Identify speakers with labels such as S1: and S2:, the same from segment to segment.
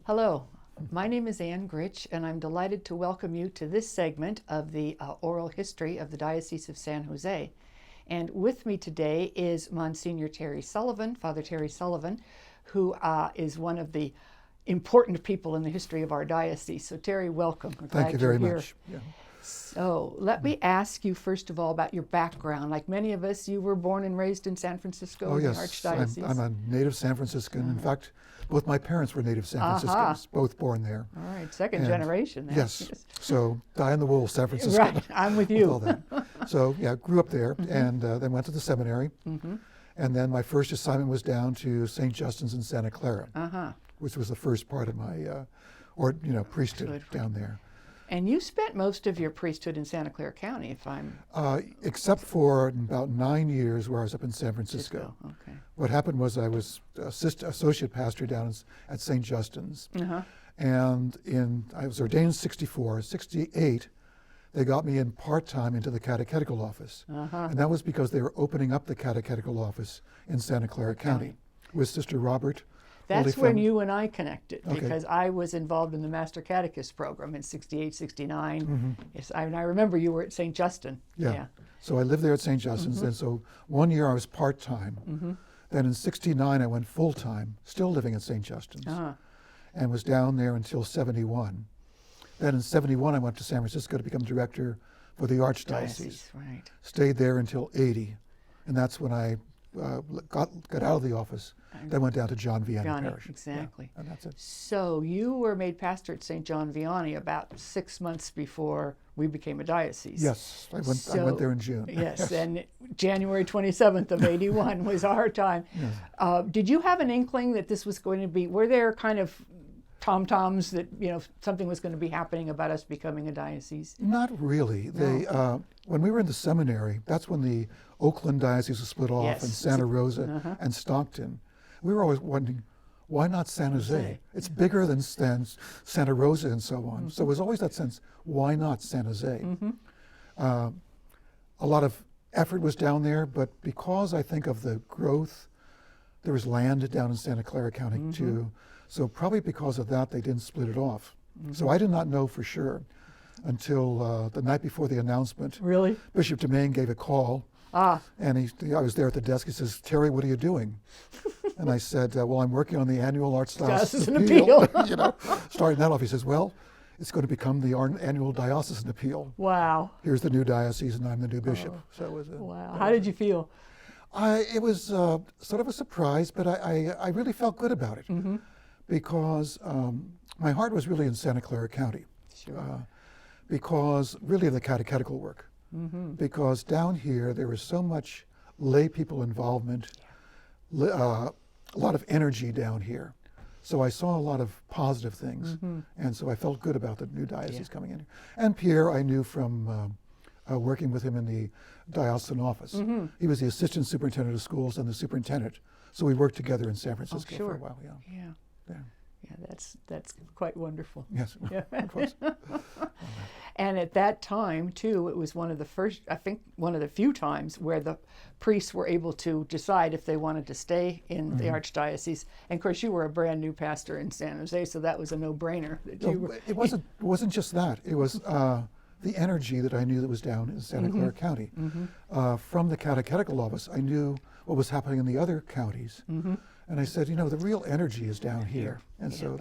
S1: Hello, my name is Ann Gritch, and I'm delighted to welcome you to this segment of the oral history of the Diocese of San Jose. And with me today is Monsignor Terry Sullivan, Father Terry Sullivan, who is one of the important people in the history of our diocese. So Terry, welcome.
S2: Thank you very much. Yeah.
S1: So let me ask you first of all about your background. Like many of us, you were born and raised in San Francisco,
S2: Oh
S1: in the
S2: yes,
S1: Archdiocese.
S2: I'm a native San Franciscan. In fact, both my parents were native San Franciscans, both born there.
S1: All right, second generation. Then.
S2: Yes, so die-in-the-wool San Francisco.
S1: Right, I'm with you.
S2: All that. So yeah, grew up there and then went to the seminary. And then my first assignment was down to St. Justin's in Santa Clara, which was the first part of my priesthood down there.
S1: And you spent most of your priesthood in Santa Clara County, if I'm...
S2: except for about 9 years where I was up in San Francisco.
S1: Okay.
S2: What happened was I was associate pastor down at St. Justin's. And I was ordained in 64. 68, they got me in part-time into the Catechetical office. And that was because they were opening up the Catechetical office in Santa Clara County with Sister Robert.
S1: That's when you and I connected, because I was involved in the Master Catechist program in 68, 69. Yes, and I remember you were at St. Justin.
S2: Yeah. So I lived there at St. Justin's, and so 1 year I was part-time. Then in 69 I went full-time, still living at St. Justin's, and was down there until 71. Then in 71 I went to San Francisco to become director for the Archdiocese.
S1: Right.
S2: Stayed there until 80, and that's when I got out of the office. Then went down to John Vianney Parish.
S1: Exactly.
S2: Yeah, and that's it.
S1: So you were made pastor at St. John Vianney about 6 months before we became a diocese.
S2: Yes, I went there in June.
S1: Yes, and January 27th of 81 was our time. Yes. Did you have an inkling that this was going to be, were there kind of tom-toms that, something was going to be happening about us becoming a diocese?
S2: Not really. No. When we were in the seminary, that's when the Oakland diocese was split off, and Santa Rosa and Stockton. We were always wondering, why not San Jose? It's bigger than Santa Rosa and so on. So it was always that sense, why not San Jose? A lot of effort was down there, but because I think of the growth, there was land down in Santa Clara County too. So probably because of that, they didn't split it off. So I did not know for sure until the night before the announcement.
S1: Really?
S2: Bishop Domain gave a call. And I was there at the desk. He says, "Terry, what are you doing?" And I said, "Well, I'm working on the annual Archdiocesan Appeal." Starting that off, he says, "Well, it's going to become the annual Diocesan Appeal."
S1: Wow.
S2: Here's the new diocese, and I'm the new bishop. So it was
S1: wow. How did you feel?
S2: It was sort of a surprise, but I really felt good about it because my heart was really in Santa Clara County.
S1: Sure.
S2: Because really of the catechetical work. Because down here there was so much lay people involvement, a lot of energy down here. So I saw a lot of positive things, and so I felt good about the new diocese coming in. And Pierre I knew from working with him in the diocesan office. He was the assistant superintendent of schools and the superintendent. So we worked together in San Francisco for a while.
S1: Yeah, that's quite wonderful.
S2: Yes, of course.
S1: And at that time, too, it was one of the first, I think, one of the few times where the priests were able to decide if they wanted to stay in the Archdiocese. And of course, you were a brand new pastor in San Jose, so that was a no-brainer.
S2: It wasn't just that. It was the energy that I knew that was down in Santa Clara County. From the Catechetical office, I knew what was happening in the other counties. And I said, the real energy is down here. And so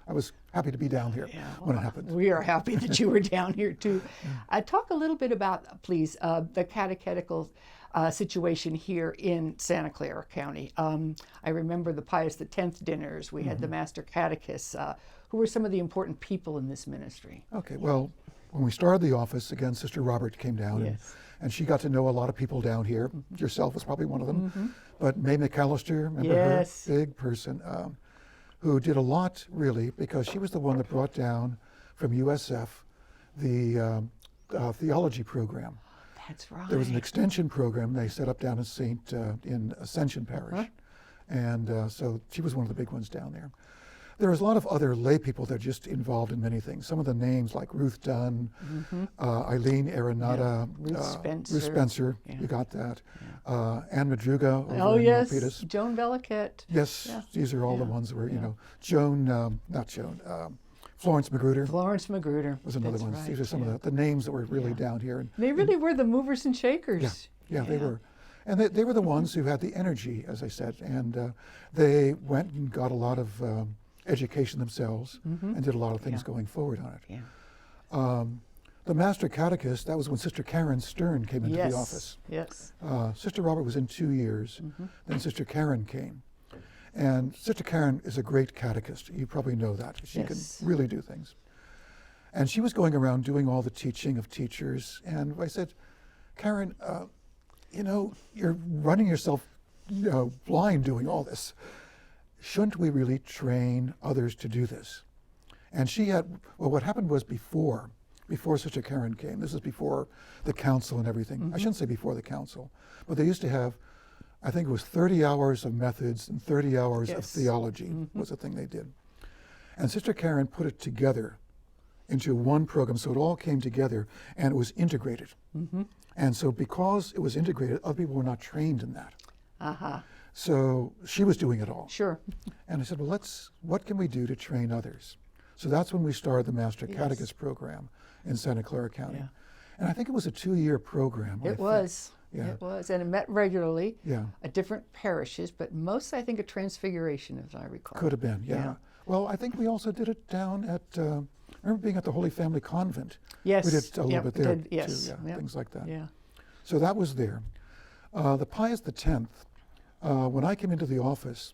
S2: I was happy to be down here when it happened. We are
S1: happy that you were down here too. Talk a little bit about, please, the catechetical situation here in Santa Clara County. I remember the Pius X dinners. We had the Master Catechists. Who were some of the important people in this ministry?
S2: Okay, well, when we started the office, again, Sister Robert came down and she got to know a lot of people down here. Yourself was probably one of them. But May McAllister, remember her? Big person, who did a lot, really, because she was the one that brought down from USF the theology program.
S1: That's right.
S2: There was an extension program they set up down in Ascension Parish. And so she was one of the big ones down there. There was a lot of other lay people that are just involved in many things. Some of the names like Ruth Dunn, Eileen Arenata,
S1: Ruth
S2: Ruth Spencer, you got that. Anne Madruga over
S1: Oh
S2: in
S1: yes,
S2: Milpitas.
S1: Joan Bellicat.
S2: Yes, these are all the ones that were, you know, Florence Magruder.
S1: Florence Magruder
S2: Was another
S1: That's
S2: one.
S1: right,
S2: These are some of the names that were really down here. And
S1: They really were the movers and shakers.
S2: yeah, they were. And they were the ones who had the energy, as I said, and they went and got a lot of education themselves and did a lot of things going forward on it.
S1: Yeah.
S2: The Master Catechist, that was when Sister Karen Stern came into the office.
S1: Yes.
S2: Sister Robert was in 2 years, then Sister Karen came. And Sister Karen is a great catechist. You probably know that. She can really do things. And she was going around doing all the teaching of teachers. And I said, Karen, you know, you're running yourself blind doing all this. Shouldn't we really train others to do this? And she had, well, what happened was before Sister Karen came, this is before the council and everything. I shouldn't say before the council, but they used to have, I think it was 30 hours of methods and 30 hours of theology was the thing they did. And Sister Karen put it together into one program, so it all came together and it was integrated. And so because it was integrated, other people were not trained in that. So she was doing it all.
S1: Sure.
S2: And I said, well, what can we do to train others? So that's when we started the Master Catechist program in Santa Clara County. And I think it was a 2-year program.
S1: It was. It was, and it met regularly at different parishes, but most, I think, a Transfiguration, as I recall.
S2: Could have been, Well, I think we also did it down at, I remember being at the Holy Family Convent.
S1: Yes.
S2: We did a little bit there,
S1: yes.
S2: too, things like that.
S1: Yeah.
S2: So that was there. The Pius X, when I came into the office,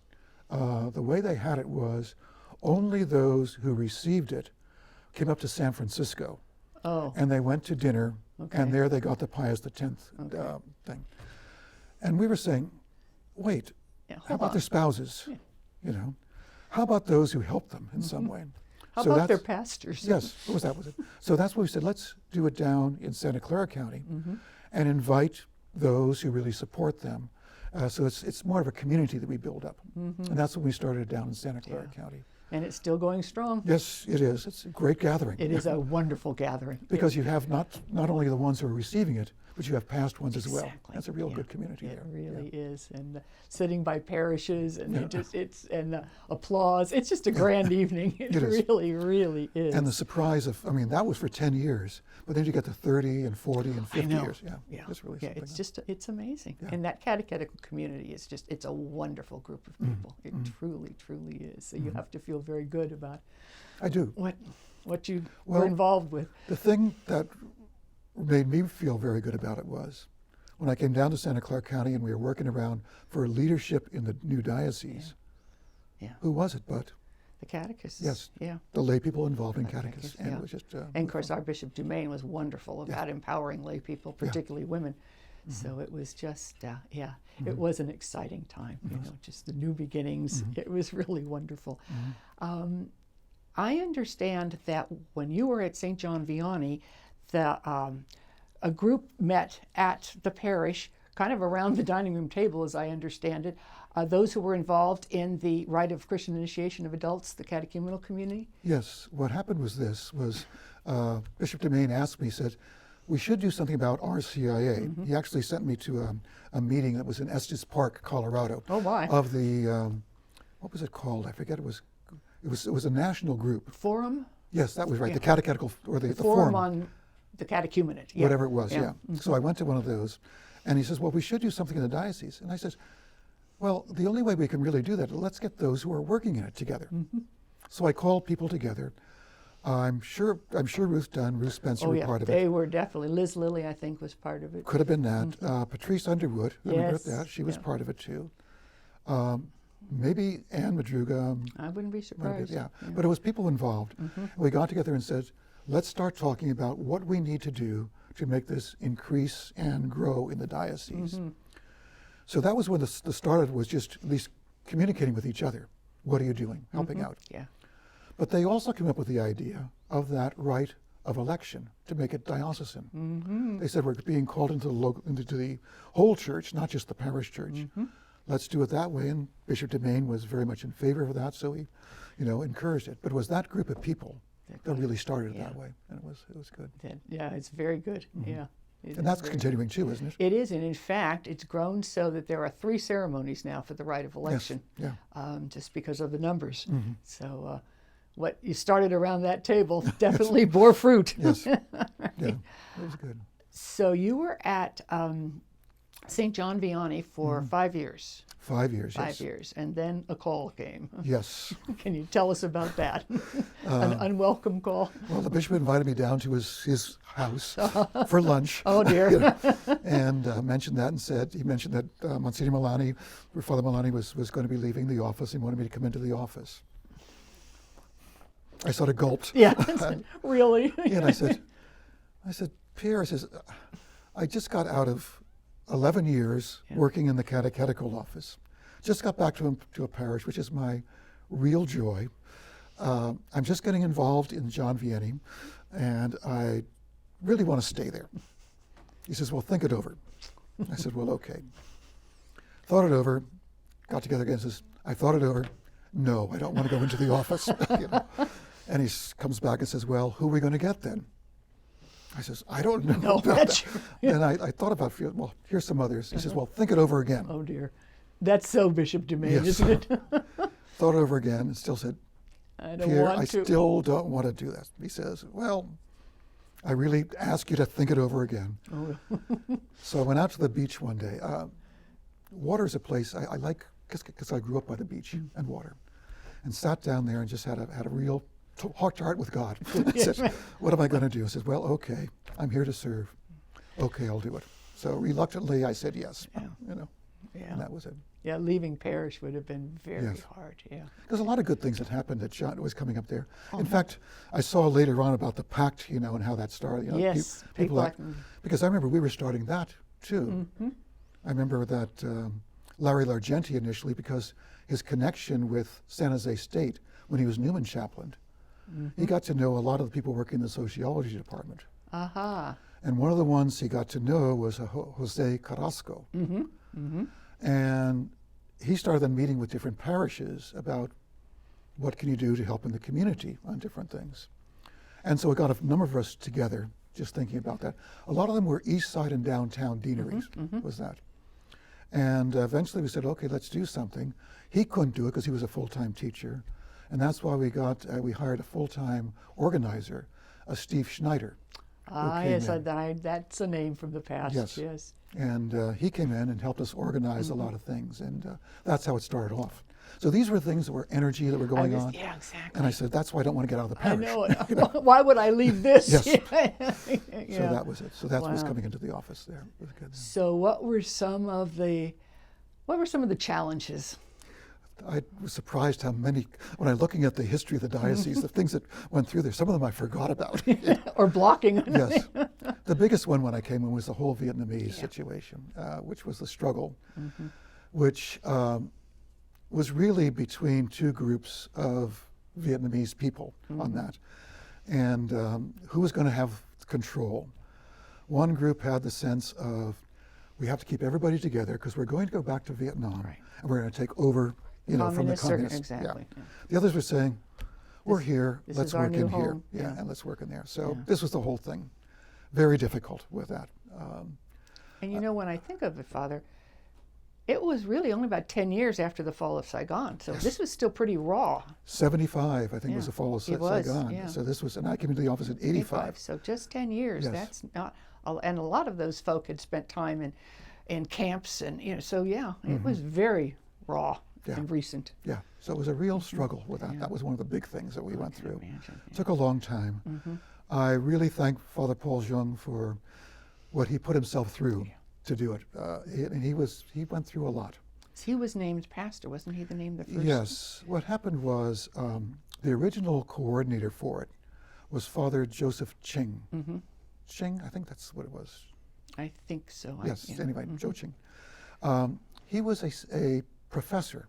S2: the way they had it was only those who received it came up to San Francisco. And they went to dinner, and there they got the Pius X thing. And we were saying, wait, how about their spouses? You know, how about those who helped them in some way?
S1: How about their pastors?
S2: Yes, was it? So that's what we said, let's do it down in Santa Clara County and invite those who really support them. So it's more of a community that we build up. And that's when we started down in Santa Clara County.
S1: And it's still going strong.
S2: Yes, it is. It's a great gathering.
S1: It is a wonderful gathering.
S2: Because you have not only the ones who are receiving it, but you have past ones as well. That's a real good community there.
S1: It really is. And sitting by parishes and it's applause. It's just a grand evening. It really, really is.
S2: And the surprise of, I mean, that was for 10 years, but then you get to 30 and 40 and 50 years. It's really something.
S1: It's amazing. And that catechetical community is just, it's a wonderful group of people. It truly, truly is. So you have to feel very good about what you were involved with.
S2: The thing that made me feel very good about it was when I came down to Santa Clara County and we were working around for leadership in the new diocese. Who was it but?
S1: The catechists.
S2: Yes. The lay people involved in catechists. And it was just
S1: and of course our Bishop Dumaine was wonderful about empowering lay people, particularly women. So it was just, it was an exciting time, you know, just the new beginnings. It was really wonderful. I understand that when you were at St. John Vianney, a group met at the parish, kind of around the dining room table, as I understand it, those who were involved in the rite of Christian initiation of adults, the catechumenal community?
S2: Yes. What happened was Bishop Dumaine asked me, he said, we should do something about RCIA. He actually sent me to a meeting that was in Estes Park, Colorado.
S1: Oh, my.
S2: Of the, what was it called? I forget. It was a national group.
S1: Forum?
S2: Yes, that was right. The Catechetical, or the
S1: Forum on the catechumenate.
S2: Whatever it was, So I went to one of those, and he says, well, we should do something in the diocese. And I says, well, the only way we can really do that, let's get those who are working in it together. So I called people together. I'm sure Ruth Dunn, Ruth Spencer were part of it.
S1: They were definitely. Liz Lilly, I think, was part of it.
S2: Could have been that. Patrice Underwood, I remember that. She was part of it too. Maybe Anne Madruga.
S1: I wouldn't be surprised.
S2: But it was people involved. We got together and said, let's start talking about what we need to do to make this increase and grow in the diocese. So that was when the start was just at least communicating with each other. What are you doing? Helping out. But they also came up with the idea of that right of election to make it diocesan. They said we're being called into the whole church, not just the parish church. let's do it that way. And Bishop DeMaine was very much in favor of that, so he, encouraged it. But it was that group of people that really started it that way, and it was good.
S1: Yeah, it's very good. Yeah.
S2: And that's continuing too, isn't it?
S1: It is, and in fact, it's grown so that there are 3 ceremonies now for the rite of election.
S2: Yes. Yeah.
S1: Just because of the numbers. So what you started around that table definitely bore fruit.
S2: Yes. Yeah, it was good.
S1: So you were at St. John Vianney for 5 years.
S2: 5 years, yes.
S1: 5 years, and then a call came.
S2: Yes.
S1: Can you tell us about that? An unwelcome call?
S2: Well, the bishop invited me down to his house for lunch.
S1: Oh, dear.
S2: And mentioned that and he mentioned that Monsignor Milani, or Father Milani, was going to be leaving the office and wanted me to come into the office. I sort of gulped.
S1: Yeah, really?
S2: And I said, Pierre, I just got out of 11 years working in the Catechetical office. Just got back to a parish, which is my real joy. I'm just getting involved in John Vianney, and I really want to stay there. He says, well, think it over. I said, well, okay. Thought it over, got together again, says, I thought it over. No, I don't want to go into the office. And he comes back and says, well, who are we going to get then? I says, I don't know about that. And I thought about, well, here's some others. He says, well, think it over again.
S1: Oh, dear. That's so Bishop DeMaine,
S2: yes.
S1: isn't it?
S2: Thought it over again and still said, Pierre, I still don't want to do that. He says, well, I really ask you to think it over again.
S1: Oh.
S2: So I went out to the beach one day. Water is a place I like because I grew up by the beach and water, and sat down there and just had a real heart-to-heart with God. I said, what am I going to do? I said, well, okay, I'm here to serve. Okay, I'll do it. So reluctantly, I said yes. And that was it.
S1: Yeah, leaving Parish would have been very hard. Yeah,
S2: there's a lot of good things that happened that John was coming up there. In fact, I saw later on about the pact, and how that started.
S1: Yes,
S2: people because I remember we were starting that too. I remember that Larry Largenti initially, because his connection with San Jose State when he was Newman chaplain, he got to know a lot of the people working in the sociology department. And one of the ones he got to know was Jose Carrasco. And he started then meeting with different parishes about what can you do to help in the community on different things. And so it got a number of us together just thinking about that. A lot of them were east side and downtown deaneries, was that. And eventually we said, okay, let's do something. He couldn't do it because he was a full-time teacher. And that's why we hired a full-time organizer, Steve Schneider.
S1: Yes, that's a name from the past. Yes.
S2: And he came in and helped us organize a lot of things, and that's how it started off. So these were things that were energy that were going on.
S1: Yeah, exactly.
S2: And I said, that's why I don't want to get out of the parish.
S1: I know. Why would I leave this?
S2: Yes. So that was it. So that was coming into the office there. It was good.
S1: So what were some of the challenges?
S2: I was surprised how many, when I'm looking at the history of the diocese, the things that went through there, some of them I forgot about.
S1: Or blocking.
S2: Yes. The biggest one when I came in was the whole Vietnamese situation, which was the struggle, which was really between two groups of Vietnamese people on that. And who was going to have control? One group had the sense of, we have to keep everybody together because we're going to go back to Vietnam and we're going to take over from the communists.
S1: Exactly.
S2: The others were saying, we're here, let's work in here.
S1: Home.
S2: And let's work in there. So this was the whole thing. Very difficult with that.
S1: And when I think of it, Father, it was really only about 10 years after the fall of Saigon. So this was still pretty raw.
S2: 75, I think, was the fall of Saigon.
S1: Yeah.
S2: So this was, and I came into the office at 85.
S1: So just 10 years. That's not, and a lot of those folk had spent time in camps, and it was very raw. And recent.
S2: Yeah, so it was a real struggle with that. That was one of the big things that we went through. It took a long time. I really thank Father Paul Jung for what he put himself through to do it. And he went through a lot.
S1: He was named pastor, wasn't he the name the first?
S2: Yes. What happened was the original coordinator for it was Father Joseph Ching. Ching, I think that's what it was.
S1: I think so.
S2: Yes, anyway, Joe Ching. He was a professor.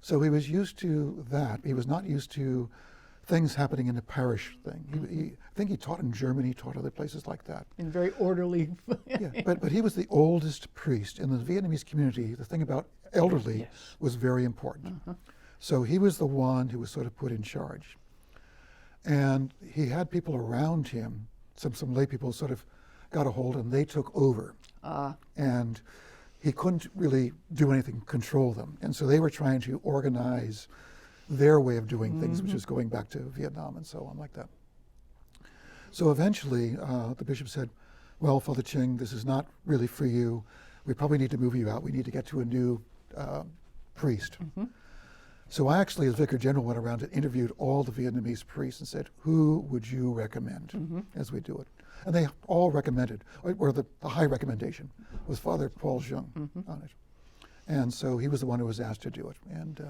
S2: So he was used to that. He was not used to things happening in the parish thing. I think he taught in Germany, taught other places like that.
S1: In very orderly.
S2: Yeah, but he was the oldest priest in the Vietnamese community. The thing about elderly was very important. So he was the one who was sort of put in charge. And he had people around him, some lay people sort of got a hold and they took over. And he couldn't really do anything, control them. And so they were trying to organize their way of doing things, which is going back to Vietnam and so on like that. So eventually the bishop said, well, Father Ching, this is not really for you. We probably need to move you out. We need to get to a new priest. So I actually, as Vicar General, went around and interviewed all the Vietnamese priests and said, who would you recommend as we do it? And they all recommended, or the high recommendation was Father Paul Jung on it. And so he was the one who was asked to do it. And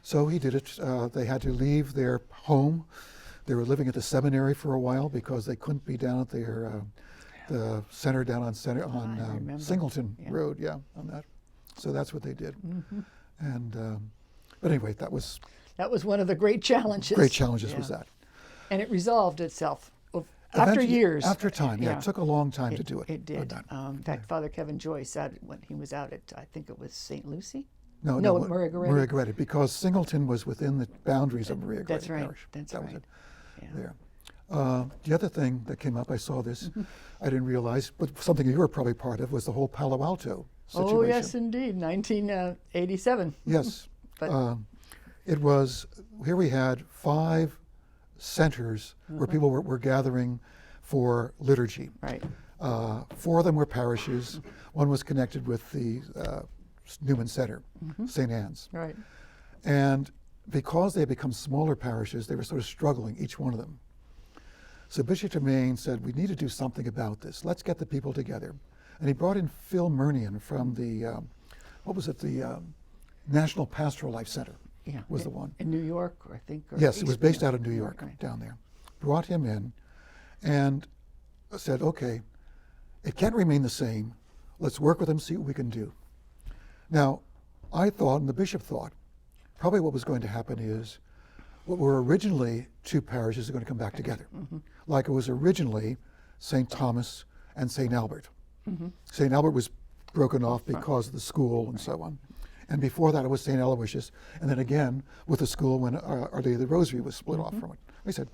S2: so he did it. They had to leave their home. They were living at the seminary for a while because they couldn't be down at their the center down on Singleton Road, on that. So that's what they did. And but anyway, that was
S1: one of the great challenges.
S2: Great challenges was that.
S1: And it resolved itself after years.
S2: After time, it took a long time to do it.
S1: It did. In fact, Father Kevin Joyce said when he was out at, I think it was St. Lucie?
S2: No,
S1: at Maria Goretti.
S2: Maria Goretti, because Singleton was within the boundaries of Maria Goretti
S1: That's right.
S2: Parish.
S1: That's
S2: that
S1: right.
S2: Was it. There. The other thing that came up, I saw this, I didn't realize, but something you were probably part of, was the whole Palo Alto situation.
S1: Oh, yes, indeed, 1987.
S2: Yes. It was, here we had 5 centers where people were gathering for liturgy.
S1: Right.
S2: 4 of them were parishes. One was connected with the Newman Center, St. Anne's.
S1: Right.
S2: And because they had become smaller parishes, they were sort of struggling, each one of them. So Bishop Tremaine said, we need to do something about this. Let's get the people together. And he brought in Phil Murnian from the, the National Pastoral Life Center was the one.
S1: In New York, I think?
S2: Yes, it was based out of New York, down there. Brought him in and said, okay, it can't remain the same. Let's work with them, see what we can do. Now, I thought, and the bishop thought, probably what was going to happen is what were originally 2 parishes are going to come back together. Like it was originally St. Thomas and St. Albert. St. Albert was broken off because of the school and so on. And before that it was St. Aloysius. And then again with the school when Our Lady of the Rosary was split off from it. We said,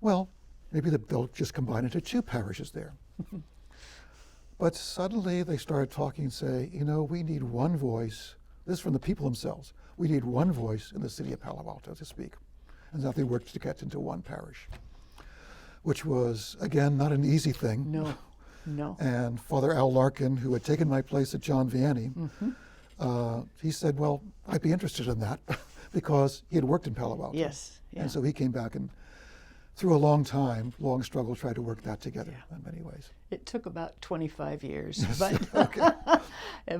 S2: well, maybe they'll just combine into 2 parishes there. But suddenly they started talking and say, you know, we need one voice. This is from the people themselves. We need one voice in the city of Palo Alto to speak. And so they worked to get into 1 parish, which was, again, not an easy thing.
S1: No.
S2: And Father Al Larkin, who had taken my place at John Vianney, he said, well, I'd be interested in that because he had worked in Palo Alto.
S1: Yes. Yeah.
S2: And so he came back and through a long struggle, tried to work that together in many ways.
S1: It took about 25 years,
S2: Yes.
S1: but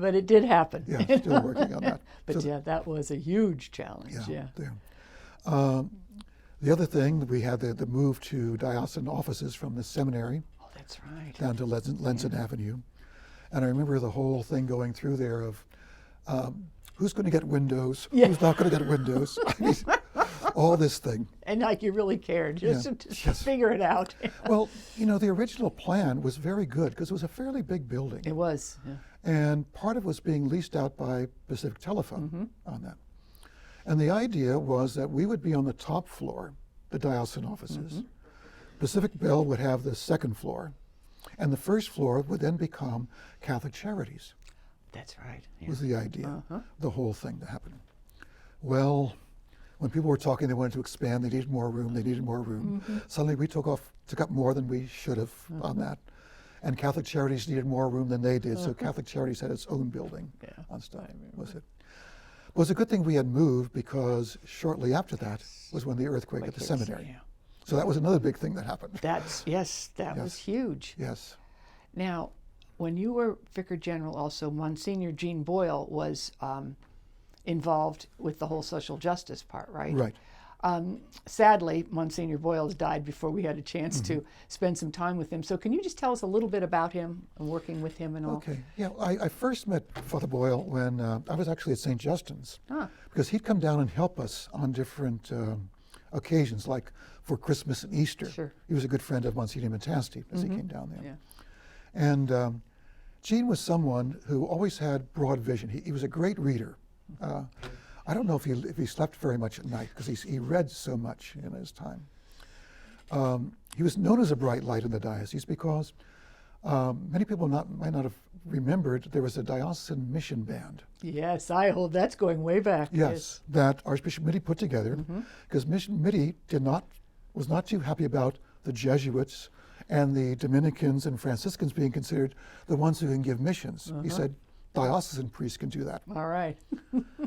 S1: but it did happen.
S2: Yeah, still working on that.
S1: But so that was a huge challenge.
S2: There. The other thing, we had the move to diocesan offices from the seminary.
S1: Oh, that's right.
S2: Down to Lenson Avenue. And I remember the whole thing going through there of who's going to get windows, who's not going to get windows. I mean, all this thing.
S1: And like you really cared, just to figure it out.
S2: Well, you know, the original plan was very good because it was a fairly big building.
S1: It was. Yeah.
S2: And part of it was being leased out by Pacific Telephone on that. And the idea was that we would be on the top floor, the diocesan offices. Pacific Bell would have the 2nd floor, and the 1st floor would then become Catholic Charities.
S1: That's right. Yeah.
S2: Was the idea, the whole thing to happen. Well, when people were talking, they wanted to expand, they needed more room, Suddenly we took up more than we should have on that. And Catholic Charities needed more room than they did, so Catholic Charities had its own building on stuff, was it? It was a good thing we had moved because shortly after that was when the earthquake at the seminary.
S1: Yeah.
S2: So that was another big thing that happened.
S1: That was huge.
S2: Yes.
S1: Now, when you were Vicar General also, Monsignor Jean Boyle was involved with the whole social justice part, right?
S2: Right.
S1: Sadly, Monsignor Boyle died before we had a chance to spend some time with him. So can you just tell us a little bit about him and working with him and all?
S2: Okay. Yeah, I first met Father Boyle when I was actually at St. Justin's because he'd come down and help us on different occasions, like for Christmas and Easter.
S1: Sure.
S2: He was a good friend of Monsignor Matasti as he came down there.
S1: Yeah.
S2: And Gene was someone who always had broad vision. He was a great reader. I don't know if he slept very much at night because he read so much in his time. He was known as a bright light in the diocese because many people might not have remembered there was a diocesan mission band.
S1: Yes, that's going way back.
S2: Yes, that Archbishop Mitty put together because Mitty was not too happy about the Jesuits and the Dominicans and Franciscans being considered the ones who can give missions. He said diocesan priests can do that.
S1: All right.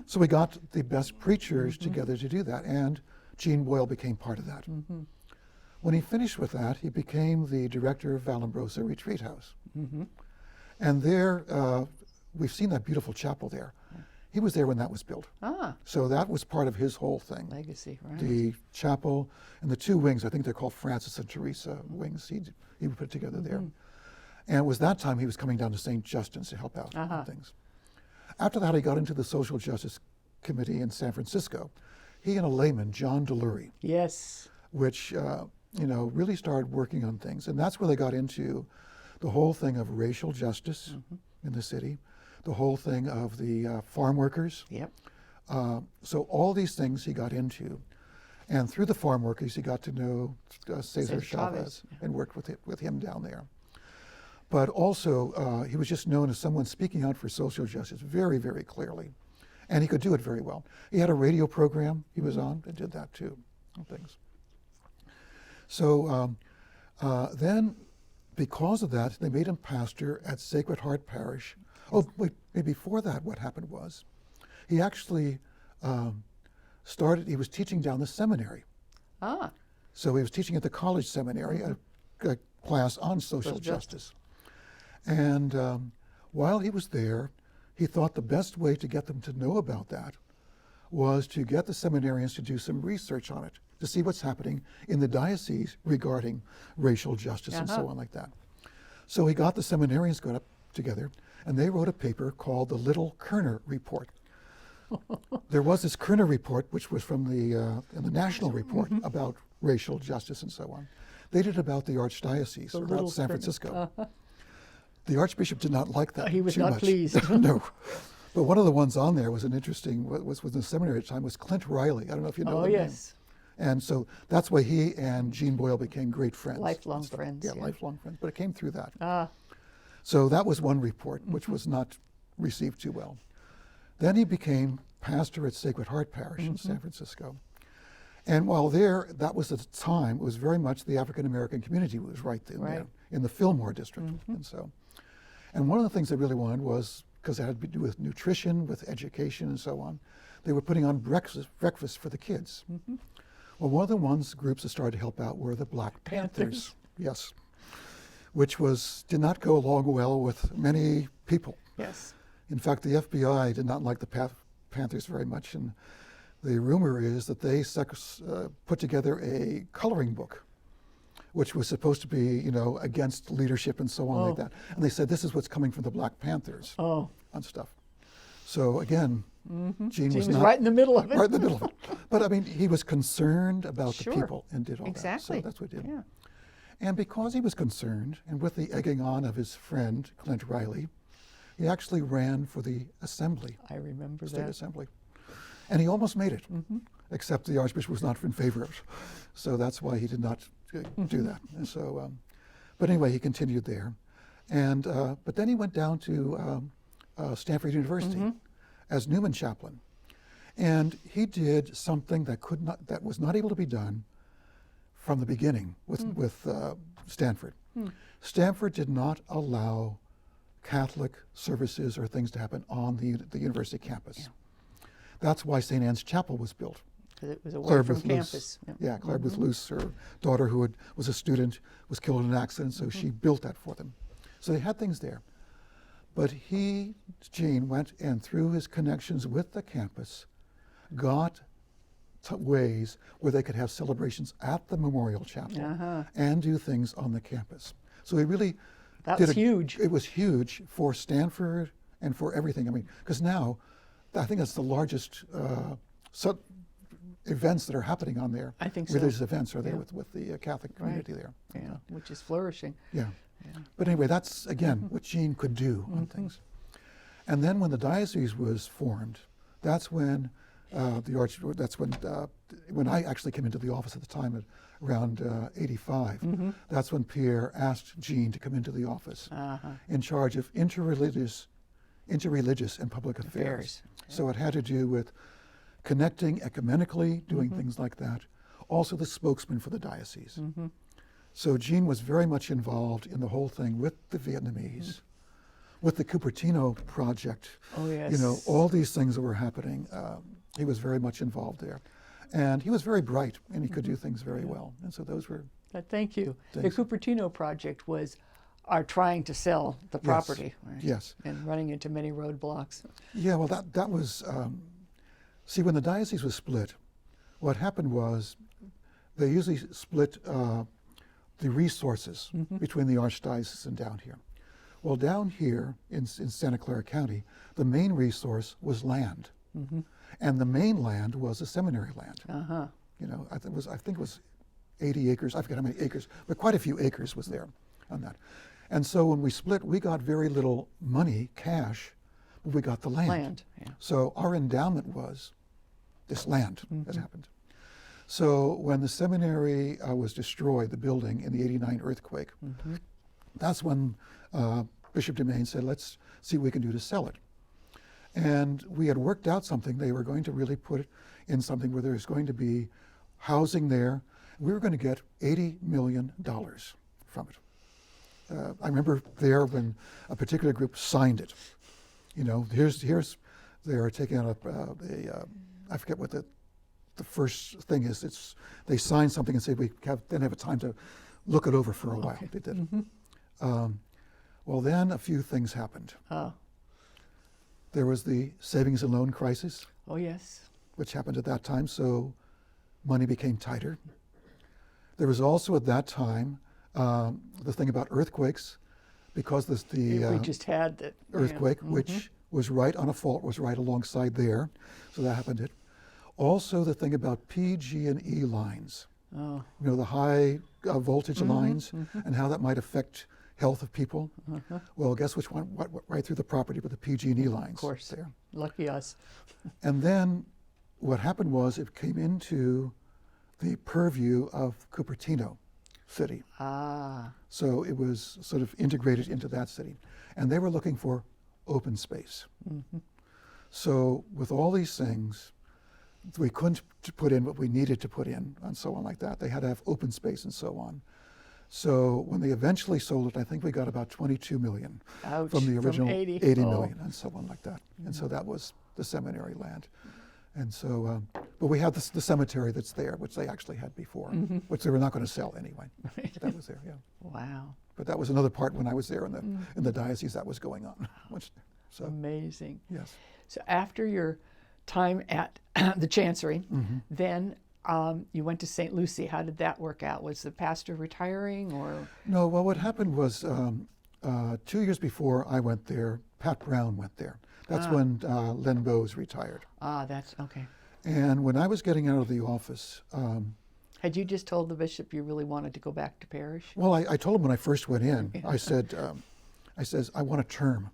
S2: So we got the best preachers together to do that, and Gene Boyle became part of that. When he finished with that, he became the director of Vallombrosa Retreat House. And there, we've seen that beautiful chapel there. He was there when that was built. So that was part of his whole thing.
S1: Legacy, right.
S2: The chapel and the two wings, I think they're called Francis and Teresa wings, he put together there. And it was that time he was coming down to St. Justin's to help out and things. After that, he got into the Social Justice Committee in San Francisco. He and a layman, John Delury.
S1: Yes.
S2: Which, really started working on things. And that's where they got into the whole thing of racial justice in the city, the whole thing of the farm workers.
S1: Yep.
S2: So all these things he got into. And through the farm workers, he got to know Cesar Chavez and worked with him down there. But also, he was just known as someone speaking out for social justice very, very clearly. And he could do it very well. He had a radio program he was on that did that too, and things. So then, because of that, they made him pastor at Sacred Heart Parish. Oh, wait, before that, what happened was, he actually he was teaching down the seminary. So he was teaching at the college seminary, a class on social justice. And while he was there, he thought the best way to get them to know about that was to get the seminarians to do some research on it, to see what's happening in the diocese regarding racial justice and so on like that. So he got the seminarians got up together, and they wrote a paper called the Little Kerner Report. There was this Kerner Report, which was from the National Report about racial justice and so on. They did about the Archdiocese, about San Francisco. The Archbishop did not like that.
S1: He was not pleased.
S2: No. But one of the ones on there was an interesting, was in the seminary at the time, was Clint Riley. I don't know if you know him.
S1: Yes.
S2: And so that's why he and Gene Boyle became great friends.
S1: Lifelong friends.
S2: Yeah, lifelong friends. But it came through that. So that was one report, which was not received too well. Then he became pastor at Sacred Heart Parish in San Francisco. And while there, that was at the time, it was very much the African American community was right there in the Fillmore district. And one of the things they really wanted was, because it had to do with nutrition, with education and so on, they were putting on breakfast for the kids. Well, one of the groups that started to help out were the Black Panthers. Yes. Which did not go along well with many people.
S1: Yes.
S2: In fact, the FBI did not like the Panthers very much, and the rumor is that they put together a coloring book, which was supposed to be, against leadership and so on like that. And they said, this is what's coming from the Black Panthers on stuff. So again, Gene was
S1: right in the middle of it.
S2: Right in the middle of it. But I mean, he was concerned about the people and did all that. So that's what he did.
S1: Yeah.
S2: And because he was concerned, and with the egging on of his friend, Clint Riley, he actually ran for the assembly.
S1: I remember
S2: State Assembly. And he almost made it, except the Archbishop was not in favor of it. So that's why he did not do that. And so, but anyway, he continued there. And, but then he went down to Stanford University as Newman chaplain. And he did something that was not able to be done from the beginning with Stanford. Stanford did not allow Catholic services or things to happen on the university campus. That's why St. Anne's Chapel was built.
S1: Because it was away from campus.
S2: Yeah, Claire Booth Luce, her daughter who was a student, was killed in an accident, so she built that for them. So they had things there. But Gene, went and through his connections with the campus, got ways where they could have celebrations at the Memorial Chapel and do things on the campus. So he really
S1: huge.
S2: It was huge for Stanford and for everything. I mean, because now, I think that's the largest events that are happening on there.
S1: I think so.
S2: Religious events are there
S1: Yeah.
S2: with the Catholic community there.
S1: Yeah, which is flourishing.
S2: Yeah.
S1: Yeah.
S2: But anyway, that's, again, what Jean could do on things. And then when the diocese was formed, that's when when I actually came into the office at the time, at around 85, that's when Pierre asked Jean to come into the office in charge of interreligious and public affairs. So it had to do with connecting ecumenically, doing things like that. Also the spokesman for the diocese. So Jean was very much involved in the whole thing with the Vietnamese, with the Cupertino Project.
S1: Oh, yes.
S2: You know, all these things that were happening. He was very much involved there. And he was very bright, and he could do things very well. And so those were...
S1: Thank you.
S2: Thanks.
S1: The Cupertino Project was our trying to sell the property. Right?
S2: Yes.
S1: And running into many roadblocks.
S2: Yeah, well, that was... see, when the diocese was split, what happened was they usually split the resources between the archdiocese and down here. Well, down here in Santa Clara County, the main resource was land. And the main land was the seminary land. You know, I think it was 80 acres. I forget how many acres, but quite a few acres was there on that. And so when we split, we got very little money, cash, but we got the land. So our endowment was this land that happened. So when the seminary was destroyed, the building in the '89 earthquake, that's when Bishop Demain said, let's see what we can do to sell it. And we had worked out something. They were going to really put it in something where there's going to be housing there. We were going to get $80 million from it. I remember there when a particular group signed it. You know, they are taking out I forget what the first thing is. They sign something and say we then have a time to look it over for a while. They did. Well, then a few things happened. There was the savings and loan crisis.
S1: Oh, yes.
S2: Which happened at that time, so money became tighter. There was also at that time the thing about earthquakes, because
S1: we just had that
S2: earthquake, which was right on a fault, was right alongside there, so that happened. Also the thing about PG&E lines, you know, the high voltage lines, and how that might affect health of people. Well, guess which one? What right through the property with the PG&E lines. Of
S1: course.
S2: There.
S1: Lucky us.
S2: And then what happened was it came into the purview of Cupertino city. So it was sort of integrated into that city. And they were looking for open space. So with all these things, we couldn't put in what we needed to put in and so on like that. They had to have open space and so on. So when they eventually sold it, I think we got about 22 million from the original 80 million and so on like that. And so that was the seminary land. And so, but we have the cemetery that's there, which they actually had before, which they were not going to sell anyway. That was there, yeah.
S1: Wow.
S2: But that was another part when I was there in the diocese that was going on. So
S1: amazing.
S2: Yes.
S1: So after your time at the Chancery, then you went to St. Lucie. How did that work out? Was the pastor retiring or?
S2: No, well, what happened was 2 years before I went there, Pat Brown went there. That's when Len Bowes retired.
S1: That's okay.
S2: And when I was getting out of the office...
S1: had you just told the bishop you really wanted to go back to parish?
S2: Well, I told him when I first went in, I said, I want a term.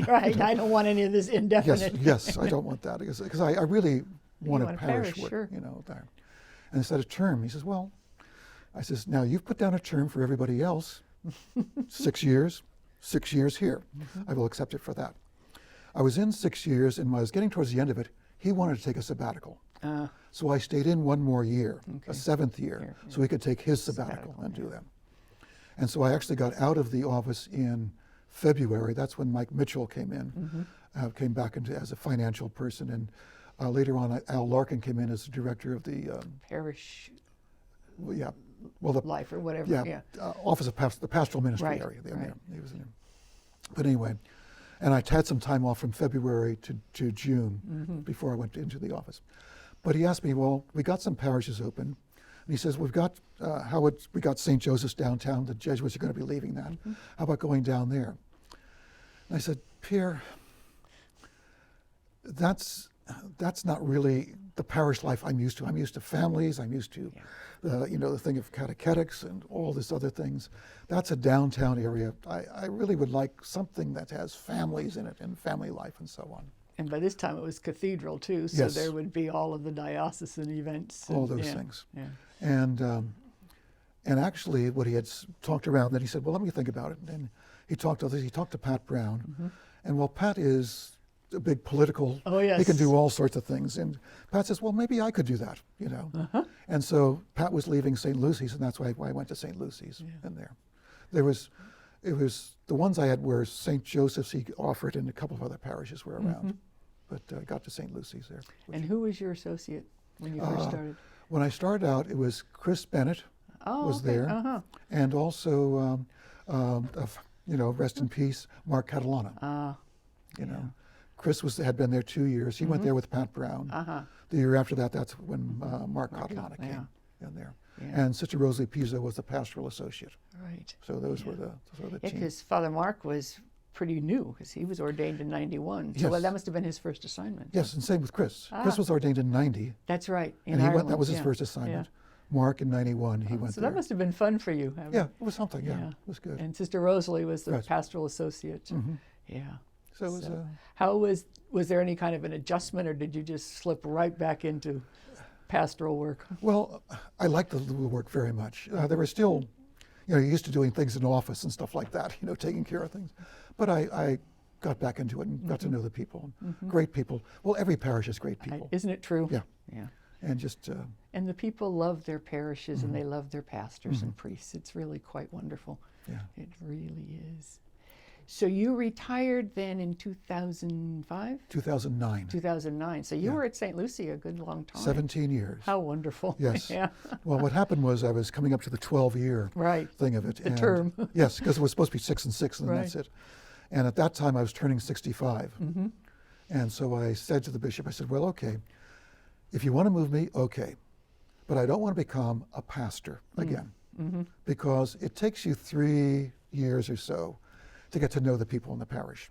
S1: Right, I don't want any of this indefinite.
S2: Yes, I don't want that, because I really wanted parish work,
S1: sure.
S2: you know, there. And I said, a term. He says, well, I says, now you've put down a term for everybody else, 6 years, 6 years here. I will accept it for that. I was in 6 years, and when I was getting towards the end of it, he wanted to take a sabbatical. So I stayed in one more year, a seventh year, so he could take his sabbatical and do that. And so I actually got out of the office in February. That's when Mike Mitchell came in, came back as a financial person, and later on Al Larkin came in as the director of the
S1: Parish.
S2: The
S1: life or whatever.
S2: Office of the Pastoral Ministry area. There. He was in there. But anyway, and I had some time off from February to June before I went into the office. But he asked me, well, we got some parishes open. And he says, we've got we got St. Joseph's downtown. The Jesuits are going to be leaving that. How about going down there? And I said, Pierre, that's that's not really the parish life I'm used to. I'm used to families. I'm used to, the thing of catechetics and all this other things. That's a downtown area. I really would like something that has families in it and family life and so on.
S1: And by this time it was cathedral too, so
S2: Yes.
S1: there would be all of the diocesan events.
S2: All those things.
S1: Yeah.
S2: And actually, what he had talked around, then he said, well, let me think about it. And he talked to others. He talked to Pat Brown. And while Pat is a big political, he can do all sorts of things. And Pat says, well, maybe I could do that, And so Pat was leaving St. Lucy's, and that's why I went to St. Lucy's in there. It was the ones I had were St. Joseph's, he offered, and a couple of other parishes were around. But I got to St. Lucy's there.
S1: And who was your associate when you first started?
S2: When I started out, it was Chris Bennett was there, and also, rest in peace, Mark Catalana. Chris had been there 2 years. He went there with Pat Brown. The year after that, that's when Mark Catalana came in there. Yeah. And Sister Rosalie Pizzo was the pastoral associate.
S1: Right.
S2: So those were the team.
S1: Because Father Mark was pretty new, because he was ordained in 91. So that must have been his first assignment.
S2: Yes, and same with Chris. Chris was ordained in 90.
S1: That's right.
S2: And he went. That was his first assignment. Mark in 91, he went
S1: so
S2: there.
S1: That must have been fun for you.
S2: Yeah, it was something. Yeah, it was good.
S1: And Sister Rosalie was the pastoral associate. Yeah.
S2: So it was.
S1: How was there any kind of an adjustment, or did you just slip right back into pastoral work?
S2: Well, I liked the work very much. There were still, you're used to doing things in office and stuff like that, taking care of things. But I got back into it and got to know the people. Great people. Well, every parish has great people.
S1: Isn't it true?
S2: Yeah.
S1: Yeah.
S2: And just.
S1: And the people love their parishes and they love their pastors and priests. It's really quite wonderful.
S2: Yeah.
S1: It really is. So you retired then in 2005?
S2: 2009.
S1: 2009. So you were at St. Lucy a good long time.
S2: 17 years.
S1: How wonderful.
S2: Yes.
S1: Yeah.
S2: Well, what happened was I was coming up to the 12-year thing of it.
S1: The term.
S2: Yes, because it was supposed to be 6 and 6, and then that's it. And at that time, I was turning 65. And so I said to the bishop, I said, well, okay, if you want to move me, okay. But I don't want to become a pastor again, because it takes you 3 years or so to get to know the people in the parish.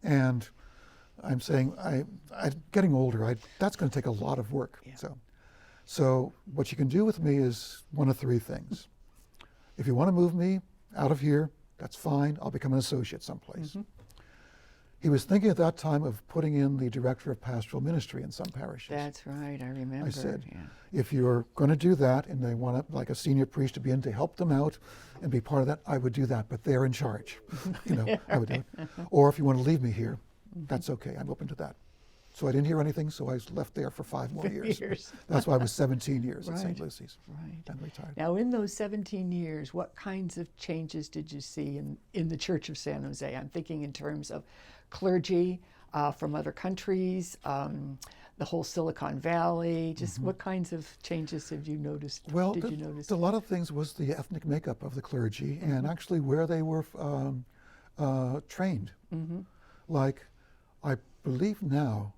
S2: And I'm saying, I'm getting older, that's going to take a lot of work. Yeah. So what you can do with me is one of 3 things. If you want to move me out of here, that's fine, I'll become an associate someplace. He was thinking at that time of putting in the director of pastoral ministry in some parishes.
S1: That's right, I remember.
S2: I said, if you're going to do that and they want like a senior priest to be in to help them out and be part of that, I would do that, but they're in charge. I would do it. Or if you want to leave me here, that's okay, I'm open to that. So I didn't hear anything, so I was left there for 5 more years. That's why I was 17 years at St. Lucy's and retired.
S1: Now in those 17 years, what kinds of changes did you see in the Church of San Jose? I'm thinking in terms of clergy from other countries, the whole Silicon Valley, just what kinds of changes have you noticed?
S2: Well,
S1: did you notice?
S2: A lot of things was the ethnic makeup of the clergy and actually where they were trained. Like, I believe now,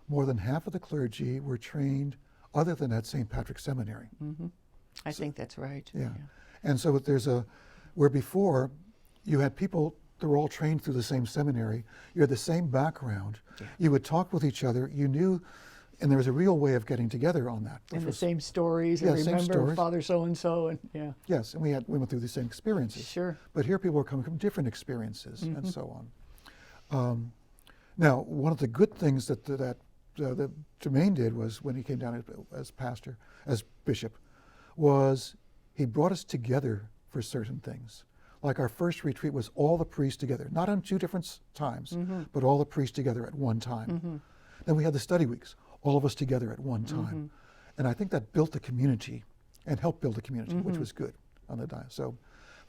S2: more than half of the clergy were trained other than at St. Patrick's Seminary.
S1: I think that's right.
S2: Yeah. And so there's where before you had people, they were all trained through the same seminary, you had the same background, you would talk with each other, you knew, and there was a real way of getting together on that.
S1: And the same stories, and remember Father so-and-so, and
S2: Yes, and we went through the same experiences.
S1: Sure.
S2: But here people were coming from different experiences and so on. Now, one of the good things that Jermaine did was when he came down as pastor, as bishop, was he brought us together for certain things. Like our first retreat was all the priests together, not on 2 different times, but all the priests together at one time. Then we had the study weeks, all of us together at one time. And I think that built the community and helped build the community, which was good on the diocese. So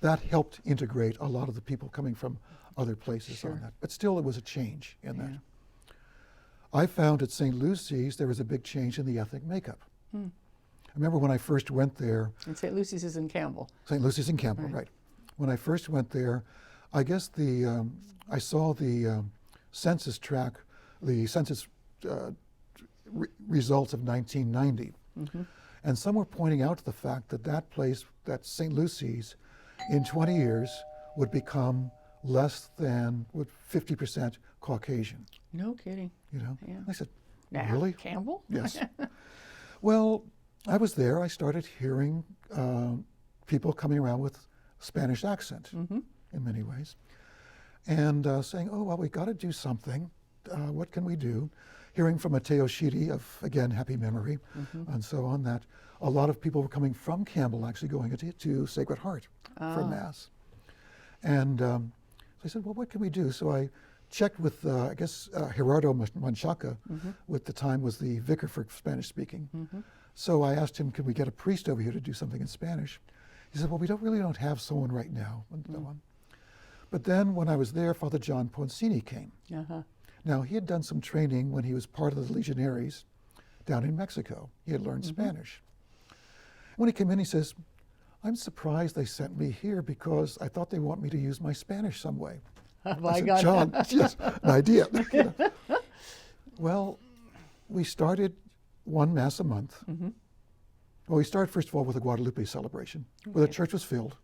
S2: that helped integrate a lot of the people coming from other places on that. But still, it was a change in that. I found at St. Lucy's there was a big change in the ethnic makeup. I remember when I first went there.
S1: And St. Lucy's is in Campbell.
S2: St. Lucy's in Campbell, right. When I first went there, I guess I saw the census track, the census results of 1990. And some were pointing out the fact that place, that St. Lucy's, in 20 years would become less than 50% Caucasian.
S1: No kidding.
S2: I said,
S1: Nah,
S2: Really?
S1: Campbell?
S2: Yes. Well, I was there. I started hearing people coming around with Spanish accent in many ways, and saying, "Oh, well, we got to do something. What can we do?" Hearing from Mateo Shiri of, again, happy memory, and so on, that a lot of people were coming from Campbell actually going to Sacred Heart for Mass. And so I said, well, what can we do? So I checked with, I guess, Gerardo Manchaca, who at the time was the vicar for Spanish speaking. So I asked him, can we get a priest over here to do something in Spanish? He said, well, we don't have someone right now, and so on. But then when I was there, Father John Poncini came. Now, he had done some training when he was part of the Legionaries down in Mexico. He had learned Spanish. When he came in, he says, I'm surprised they sent me here because I thought they want me to use my Spanish some way. I said, John, yes, an idea. You know. Well, we started one Mass a month. Well, we started, first of all, with a Guadalupe celebration, where the church was filled.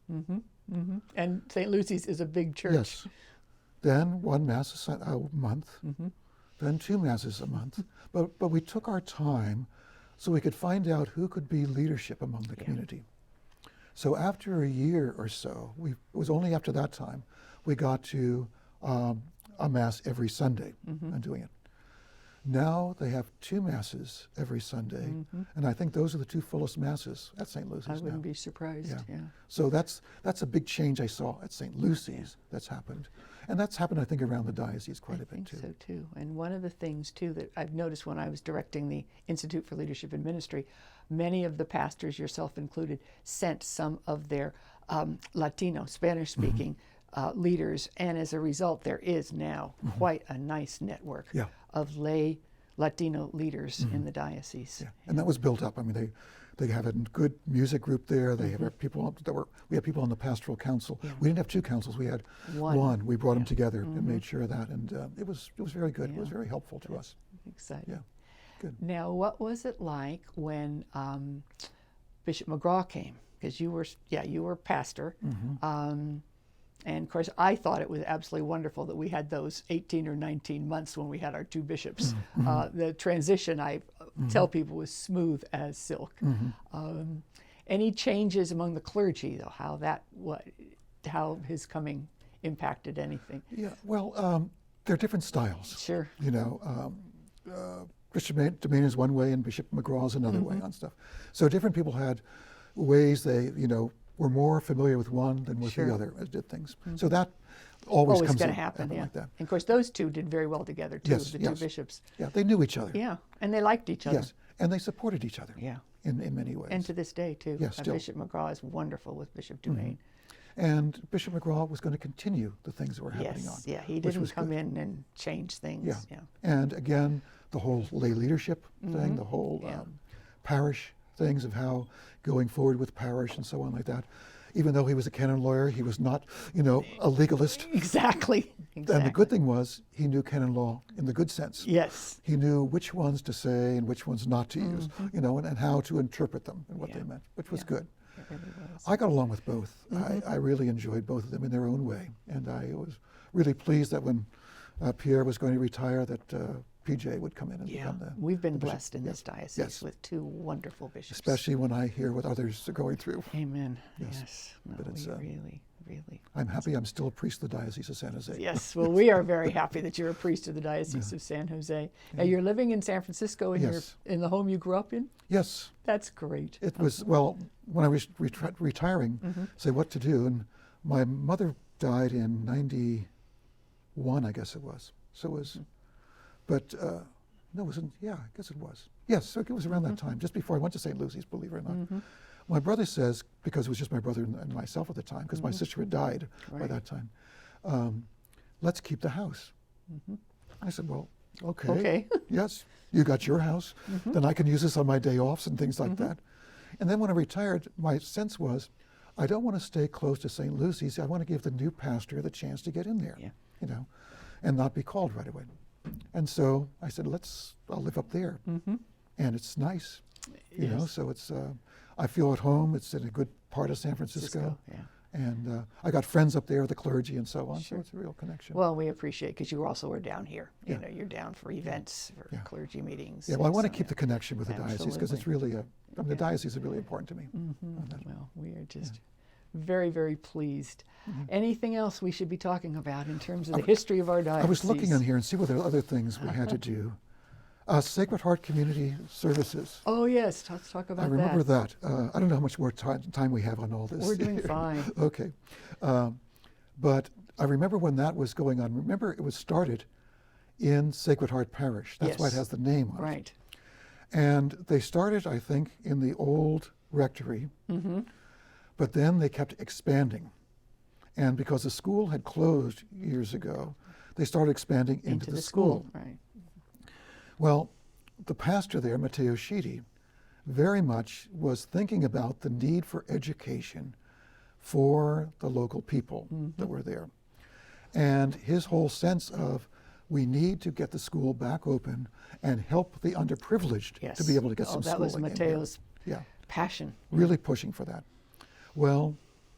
S1: And St. Lucy's is a big church.
S2: Yes. Then one Mass a month, then two Masses a month. But we took our time so we could find out who could be leadership among the community. So after a year or so, it was only after that time, we got to a Mass every Sunday and doing it. Now they have two Masses every Sunday, and I think those are the two fullest Masses at St. Lucy's.
S1: I wouldn't be surprised. Yeah.
S2: So that's a big change I saw at St. Lucy's that's happened. And that's happened, I think, around the diocese quite a bit, too.
S1: I think so, too. And one of the things, too, that I've noticed when I was directing the Institute for Leadership and Ministry, many of the pastors, yourself included, sent some of their Latino, Spanish-speaking leaders, and as a result, there is now quite a nice network of lay Latino leaders in the diocese.
S2: And that was built up. I mean, they have a good music group there. They have people we had people on the Pastoral Council. We didn't have two councils. We had one. We brought them together and made sure of that, and it was very good. It was very helpful to us.
S1: Exciting.
S2: Yeah, good.
S1: Now, what was it like when Bishop McGraw came? Because you were pastor. And of course, I thought it was absolutely wonderful that we had those 18 or 19 months when we had our two bishops. The transition, I tell people, was smooth as silk. Any changes among the clergy, though? How his coming impacted anything?
S2: Yeah, well, there are different styles.
S1: Sure.
S2: You know, Bishop Domain is one way and Bishop McGraw is another way on stuff. So different people had ways they, were more familiar with one than with the other as did things. So that always comes
S1: going
S2: in,
S1: to happen,
S2: like that.
S1: And of course, those two did very well together, too, the two bishops.
S2: Yeah, they knew each other.
S1: Yeah, and they liked each other.
S2: Yes, and they supported each other.
S1: Yeah.
S2: In many ways.
S1: And to this day, too.
S2: Yes, still.
S1: Bishop McGraw is wonderful with Bishop Domain.
S2: And Bishop McGraw was going to continue the things that were happening on.
S1: Yeah, he didn't come in and change things.
S2: Yeah. And again, the whole lay leadership thing, the whole parish things of how going forward with parish and so on like that. Even though he was a canon lawyer, he was not, a legalist.
S1: Exactly.
S2: And the good thing was he knew canon law in the good sense.
S1: Yes.
S2: He knew which ones to say and which ones not to use, and how to interpret them and what they meant, which was good.
S1: It really was.
S2: I got along with both. I really enjoyed both of them in their own way. And I was really pleased that when Pierre was going to retire that PJ would come in and become the
S1: We've been
S2: the bishop.
S1: blessed in this diocese with two wonderful bishops.
S2: Especially when I hear what others are going through.
S1: Amen.
S2: Yes.
S1: No,
S2: But it's,
S1: really.
S2: I'm happy I'm still a priest of the Diocese of San Jose.
S1: Yes, well, we are very happy that you're a priest of the Diocese of San Jose. Now, you're living in San Francisco in the home you grew up in?
S2: Yes.
S1: That's great.
S2: It was, well, when I was retiring, say what to do, and my mother died in 91, I guess it was. So it was, but no, it wasn't, I guess it was. Yes, so it was around that time, just before I went to St. Lucy's, believe it or not. My brother says, because it was just my brother and myself at the time, because my sister had died by that time, let's keep the house. I said, well, okay. Yes, you got your house, then I can use this on my day offs and things like that. And then when I retired, my sense was, I don't want to stay close to St. Lucy's. I want to give the new pastor the chance to get in there, and not be called right away. And so I said, I'll live up there. And it's nice, so it's, I feel at home. It's in a good part of San Francisco. And I got friends up there, the clergy and so on,
S1: Sure.
S2: so it's a real connection.
S1: Well, we appreciate because you also are down here.
S2: Yeah.
S1: You know, you're down for events, for
S2: Yeah.
S1: clergy meetings.
S2: Yeah, well, I want to
S1: so,
S2: keep the connection with the diocese because it's
S1: Absolutely.
S2: really, the diocese is really important to me.
S1: Well, we are just very, very pleased. Anything else we should be talking about in terms of the history of our diocese?
S2: I was looking in here and see what there are other things we had to do. Sacred Heart Community Services.
S1: Oh, yes. Let's talk about
S2: I
S1: that.
S2: remember that. I don't know how much more time we have on all this.
S1: We're doing fine.
S2: Okay. But I remember when that was going on. Remember, it was started in Sacred Heart Parish. That's why it
S1: Yes.
S2: has the name on it.
S1: Right.
S2: And they started, I think, in the old rectory, but then they kept expanding. And because the school had closed years ago, they started expanding into the school.
S1: Right.
S2: Well, the pastor there, Matteo Schiti, very much was thinking about the need for education for the local people that were there. And his whole sense of we need to get the school back open and help the underprivileged to be able to get some
S1: that was
S2: schooling in
S1: Matteo's
S2: here. Yeah,
S1: passion.
S2: really pushing for that. Well,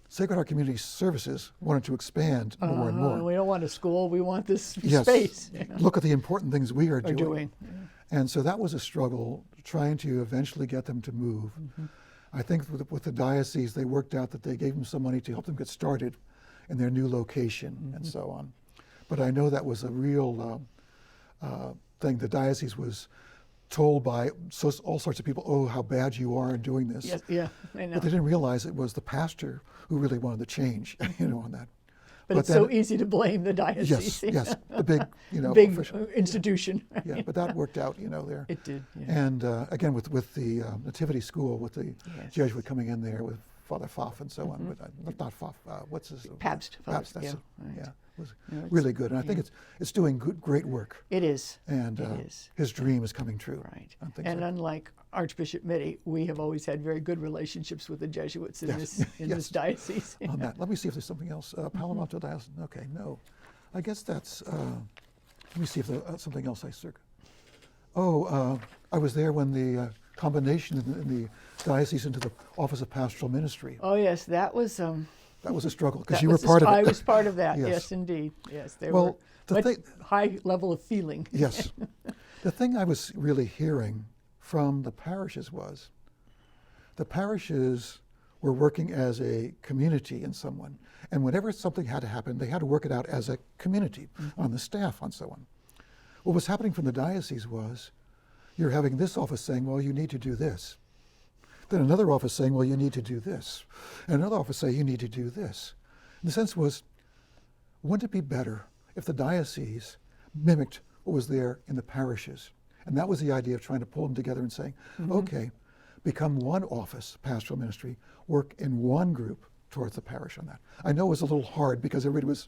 S2: Sacred Heart Community Services wanted to expand more and more.
S1: We don't want a school. We want this
S2: Yes.
S1: space. You know,
S2: Look at the important things we are
S1: are doing.
S2: And so that was a struggle, trying to eventually get them to move. I think with the diocese, they worked out that they gave them some money to help them get started in their new location and so on. But I know that was a real thing. The diocese was told by all sorts of people, oh, how bad you are in doing this.
S1: Yes, yeah, I know.
S2: But they didn't realize it was the pastor who really wanted the change, on that.
S1: But it's so easy to blame the diocese.
S2: Yes, the big,
S1: Big
S2: official.
S1: institution.
S2: Yeah, but that worked out, there.
S1: It did. Yeah.
S2: And again, with the Nativity School, with the
S1: Yes.
S2: Jesuit coming in there with Father Pfaff and so on, but not Pfaff, what's his?
S1: Pabst.
S2: Pabst, that's
S1: yeah,
S2: it.
S1: right.
S2: Yeah, it was
S1: No, it's-
S2: really good. And I think it's doing great work.
S1: It is.
S2: And
S1: It is.
S2: his dream is coming true.
S1: Right.
S2: on things
S1: And
S2: like-
S1: unlike Archbishop Mitty, we have always had very good relationships with the Jesuits in
S2: Yes.
S1: this in
S2: Yes.
S1: this diocese.
S2: on that. Let me see if there's something else. Palo Alto Diocesan. Okay, no. I guess that's, let me see if there's something else I circled. Oh, I was there when the combination in the diocese into the Office of Pastoral Ministry.
S1: Oh yes, that was
S2: That was a struggle because
S1: that
S2: you were
S1: was
S2: part of it.
S1: I was part of that.
S2: Yes.
S1: Yes, indeed. Yes, there
S2: Well,
S1: were
S2: the
S1: much
S2: thing-
S1: high level of feeling.
S2: Yes. The thing I was really hearing from the parishes was the parishes were working as a community in someone. And whenever something had to happen, they had to work it out as a community on the staff, on so on. What was happening from the diocese was you're having this office saying, well, you need to do this. Then another office saying, well, you need to do this. And another office saying, you need to do this. And the sense was, wouldn't it be better if the diocese mimicked what was there in the parishes? And that was the idea of trying to pull them together and saying, okay, become one office, pastoral ministry, work in one group towards the parish on that. I know it was a little hard because everybody was,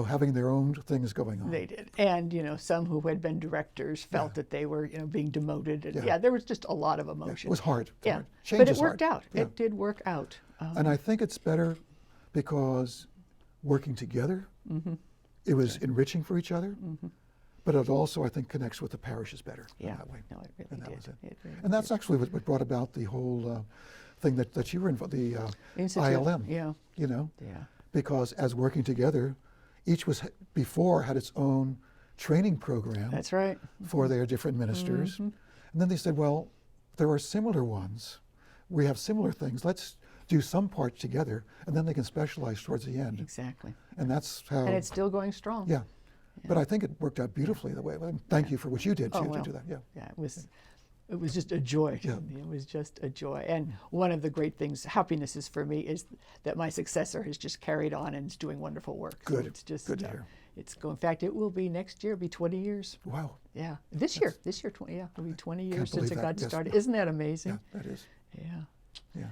S2: having their own things going on.
S1: They did. And, some who had been directors felt that they were, being demoted. And,
S2: Yeah.
S1: there was just a lot of
S2: Yeah,
S1: emotion.
S2: it was hard.
S1: Yeah.
S2: Hard. Change
S1: But it
S2: is hard.
S1: worked out.
S2: Yeah.
S1: It did work out.
S2: And I think it's better because working together, it was enriching for each other, but it also, I think, connects with the parishes better in
S1: Yeah.
S2: that way.
S1: No, it really
S2: And that
S1: did.
S2: was it.
S1: It really
S2: And that's
S1: did.
S2: actually what brought about the whole thing that you were involved, the
S1: Institute,
S2: ILM,
S1: Yeah. Yeah.
S2: because as working together, each was before had its own training program
S1: That's right.
S2: for their different ministers. And then they said, well, there are similar ones. We have similar things. Let's do some parts together, and then they can specialize towards the end.
S1: Exactly.
S2: And that's how.
S1: And it's still going strong.
S2: Yeah. But I think it worked out beautifully the way. And thank you for what you did too, to do that. Yeah.
S1: Yeah, it was just a joy.
S2: Yeah.
S1: It was just a joy. And one of the great things, happinesses for me, is that my successor has just carried on and is doing wonderful work. So
S2: Good.
S1: it's just
S2: Good to hear.
S1: It's going. In fact, it will be next year. Be 20 years.
S2: Wow.
S1: Yeah, this year. 20. Yeah, it'll be 20 years since
S2: believe
S1: it
S2: that,
S1: got
S2: yes.
S1: started. Isn't that amazing?
S2: Yeah, that is.
S1: Yeah.
S2: Yeah.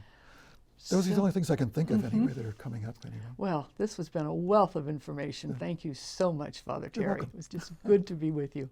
S2: Those are the
S1: So-
S2: only things I can think of anyway that are coming up anyway.
S1: Well, this has been a wealth of information. Thank you so much, Father
S2: You're
S1: Terry.
S2: welcome.
S1: It was just good to be with you.